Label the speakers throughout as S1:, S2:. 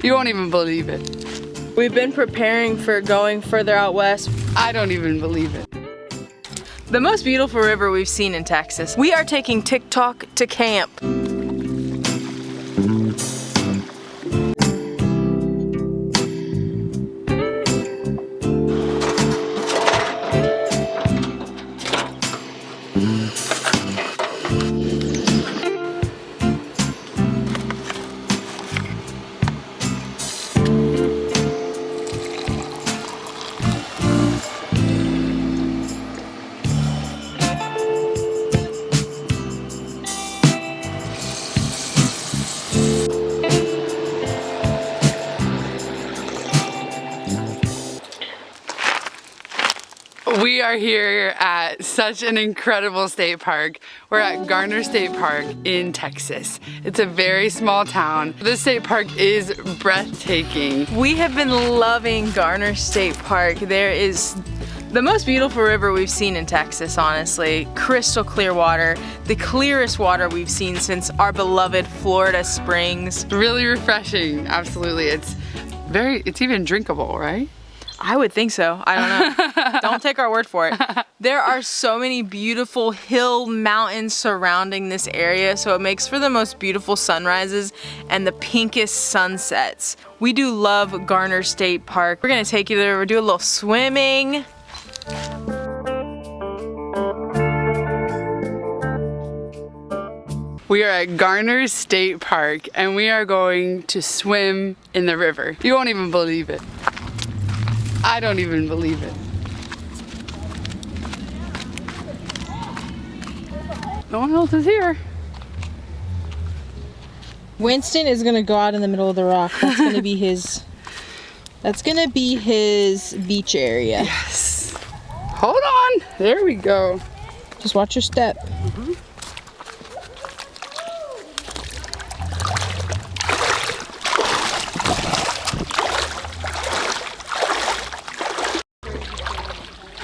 S1: You won't even believe it.
S2: We've been preparing for going further out west.
S1: I don't even believe it.
S2: The most beautiful river we've seen in Texas. We are taking TikTok to camp.
S1: We are here at such an incredible state park. We're at Garner State Park in Texas. It's a very small town. This state park is breathtaking.
S2: We have been loving Garner State Park. There is the most beautiful river we've seen in Texas, honestly. Crystal clear water, the clearest water we've seen since our beloved Florida springs.
S1: Really refreshing, absolutely. It's even drinkable, right?
S2: I would think so. I don't know. Don't take our word for it. There are so many beautiful hill mountains surrounding this area, so it makes for the most beautiful sunrises and the pinkest sunsets. We do love Garner State Park. We're gonna take you there. We'll do a little swimming.
S1: We are at Garner State Park and we are going to swim in the river. You won't even believe it. I don't even believe it. No one else is here.
S2: Winston is gonna go out in the middle of the rock. That's gonna be his. That's gonna be his beach area.
S1: Yes. Hold on. There we go.
S2: Just watch your step.
S1: Mm-hmm.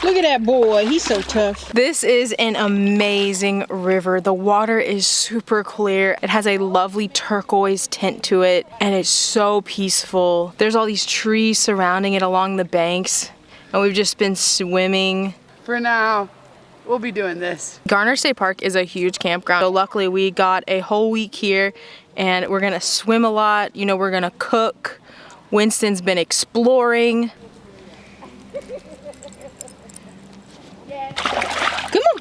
S2: Look at that boy, he's so tough. This is an amazing river. The water is super clear. It has a lovely turquoise tint to it, and it's so peaceful. There's all these trees surrounding it along the banks, and we've just been swimming.
S1: For now, we'll be doing this.
S2: Garner State Park is a huge campground, so luckily we got a whole week here, and we're gonna swim a lot. You know, we're gonna cook. Winston's been exploring. Come on.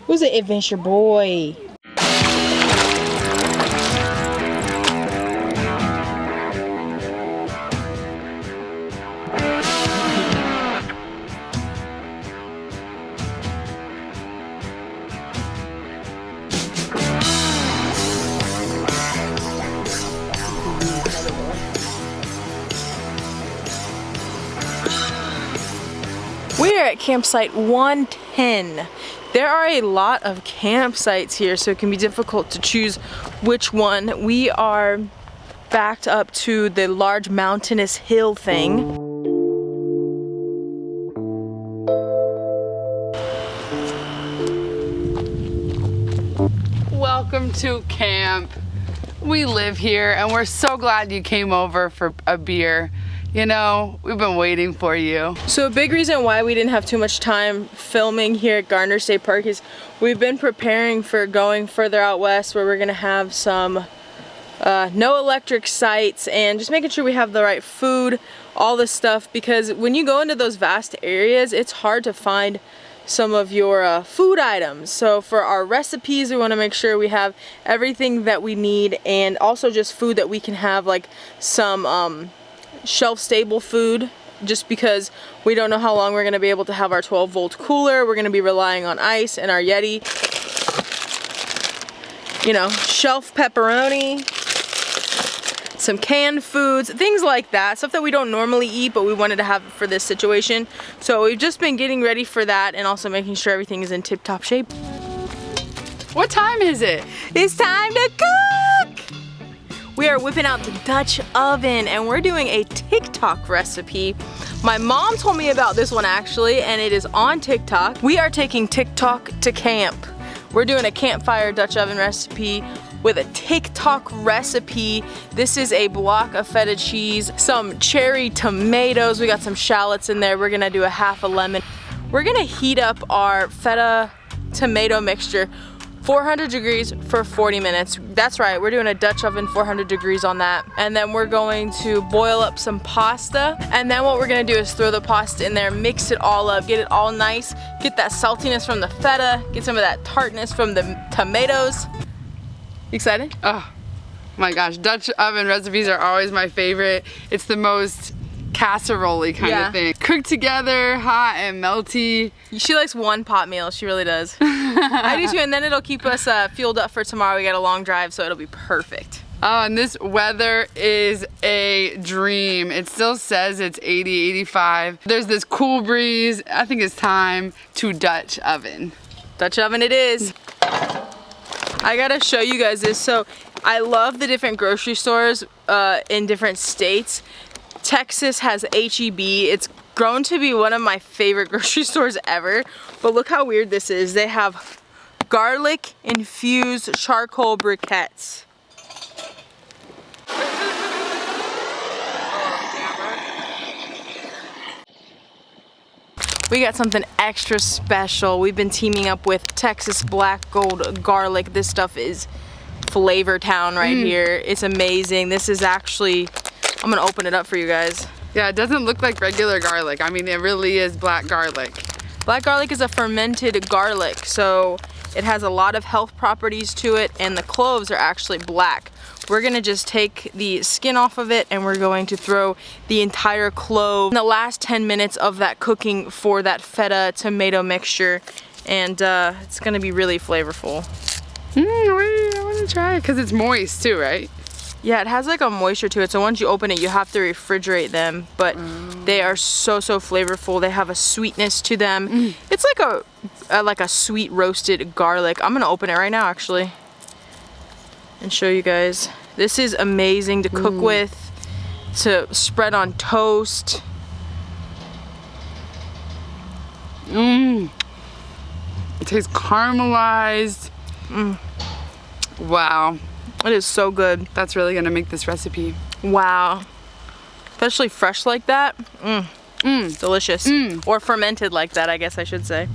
S2: Who's an adventure boy? We are at campsite 110. There are a lot of campsites here, so it can be difficult to choose which one. We are backed up to the large mountainous hill thing.
S1: Welcome to camp. We live here and we're so glad you came over for a beer. You know, we've been waiting for you.
S2: So a big reason why we didn't have too much time filming here at Garner State Park is we've been preparing for going further out west where we're gonna have some no electric sites and just making sure we have the right food, all this stuff, because when you go into those vast areas, it's hard to find some of your food items. So for our recipes, we want to make sure we have everything that we need, and also just food that we can have, like some shelf stable food, just because we don't know how long we're going to be able to have our 12-volt cooler. We're going to be relying on ice and our Yeti. You know, shelf pepperoni, some canned foods, things like that, stuff that we don't normally eat but we wanted to have for this situation. So we've just been getting ready for that and also making sure everything is in tip-top shape.
S1: What time is it?
S2: It's time to cook! We are whipping out the Dutch oven and we're doing a TikTok recipe. My mom told me about this one actually, and it is on TikTok. We are taking TikTok to camp. We're doing a campfire Dutch oven recipe with a TikTok recipe. This is a block of feta cheese, some cherry tomatoes. We got some shallots in there. We're gonna do a half a lemon. We're gonna heat up our feta tomato mixture 400 degrees for 40 minutes. That's right, we're doing a Dutch oven 400 degrees on that. And then we're going to boil up some pasta. And then what we're gonna do is throw the pasta in there, mix it all up, get it all nice, get that saltiness from the feta, get some of that tartness from the tomatoes. You excited?
S1: Oh my gosh, Dutch oven recipes are always my favorite. It's the most casserole-y kind of thing. Cooked together, hot and melty.
S2: She likes one pot meal, she really does. I do too, and then it'll keep us fueled up for tomorrow. We got a long drive, so it'll be perfect.
S1: Oh, and this weather is a dream. It still says it's 80, 85. There's this cool breeze. I think it's time to Dutch oven.
S2: Dutch oven it is. I gotta show you guys this. So I love the different grocery stores in different states. Texas has HEB. It's grown to be one of my favorite grocery stores ever. But look how weird this is. They have garlic infused charcoal briquettes. We got something extra special. We've been teaming up with Texas Black Gold Garlic. This stuff is Flavor Town right here. It's amazing. This is actually, I'm gonna open it up for you guys.
S1: Yeah, it doesn't look like regular garlic. I mean, it really is black garlic.
S2: Black garlic is a fermented garlic, so it has a lot of health properties to it, and the cloves are actually black. We're gonna just take the skin off of it and we're going to throw the entire clove in the last 10 minutes of that cooking for that feta tomato mixture, and it's gonna be really flavorful.
S1: I wanna try it because it's moist too, right?
S2: Yeah, it has like a moisture to it, so once you open it, you have to refrigerate them, but they are so flavorful. They have a sweetness to them. It's like a sweet roasted garlic. I'm gonna open it right now, actually, and show you guys. This is amazing to cook with, to spread on toast.
S1: It tastes caramelized. Wow.
S2: It is so good.
S1: That's really gonna make this recipe.
S2: Wow. Especially fresh like that. Delicious. Or fermented like that, I guess I should say.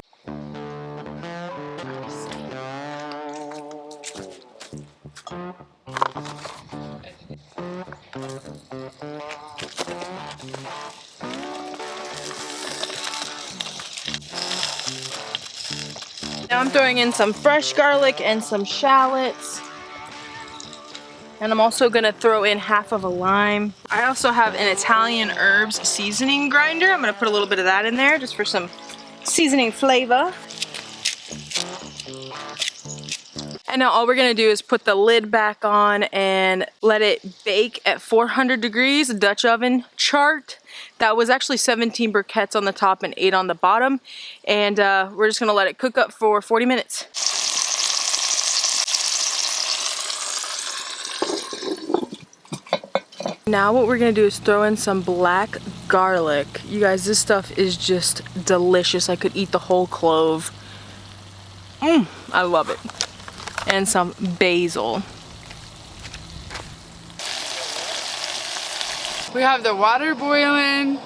S2: Now I'm throwing in some fresh garlic and some shallots. And I'm also gonna throw in half of a lime. I also have an Italian herbs seasoning grinder. I'm gonna put a little bit of that in there just for some seasoning flavor. And now all we're gonna do is put the lid back on and let it bake at 400 degrees, Dutch oven chart. That was actually 17 briquettes on the top and 8 on the bottom. And we're just gonna let it cook up for 40 minutes. Now what we're gonna do is throw in some black garlic. You guys, this stuff is just delicious. I could eat the whole clove. I love it. And some basil.
S1: We have the water boiling,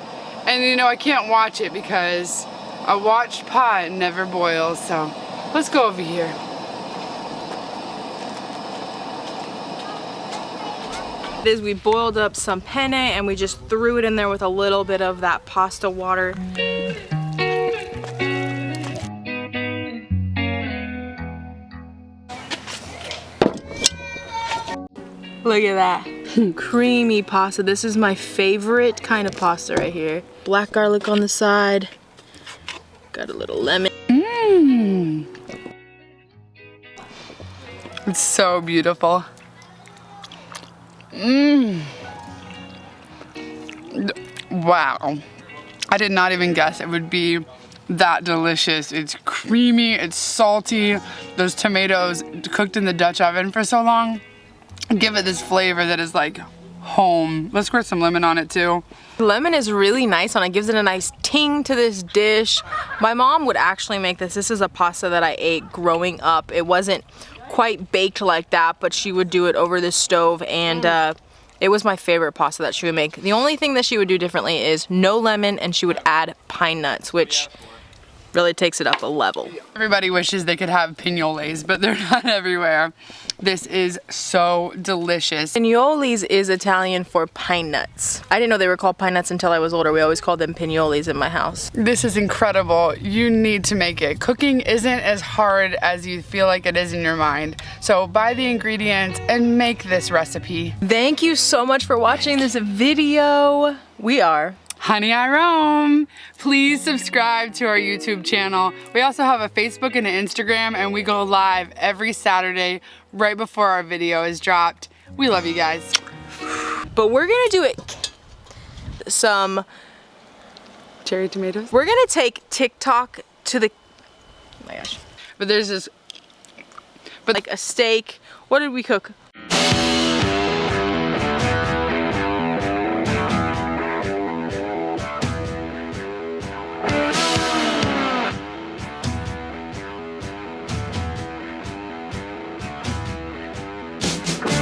S1: and you know, I can't watch it because a watched pot never boils, so let's go over here.
S2: We boiled up some penne and we just threw it in there with a little bit of that pasta water. Look at that. Creamy pasta. This is my favorite kind of pasta right here. Black garlic on the side. Got a little lemon.
S1: It's so beautiful. Wow. I did not even guess it would be that delicious. It's creamy, it's salty. Those tomatoes cooked in the Dutch oven for so long give it this flavor that is like home. Let's squirt some lemon on it too.
S2: Lemon is really nice on it. Gives it a nice ting to this dish. My mom would actually make this. This is a pasta that I ate growing up. It wasn't quite baked like that, but she would do it over the stove, and it was my favorite pasta that she would make. The only thing that she would do differently is no lemon, and she would add pine nuts, which really takes it up a level.
S1: Everybody wishes they could have pinoles, but they're not everywhere. This is so delicious.
S2: Pinoles is Italian for pine nuts. I didn't know they were called pine nuts until I was older. We always called them pinoles in my house.
S1: This is incredible. You need to make it. Cooking isn't as hard as you feel like it is in your mind. So buy the ingredients and make this recipe.
S2: Thank you so much for watching this video. We are
S1: Honey I Roam. Please subscribe to our YouTube channel. We also have a Facebook and an Instagram, and we go live every Saturday right before our video is dropped. We love you guys.
S2: But we're gonna do it some
S1: Cherry tomatoes.
S2: we're gonna take TikTok to the, oh my gosh.
S1: But there's this,
S2: Like a steak. What did we cook?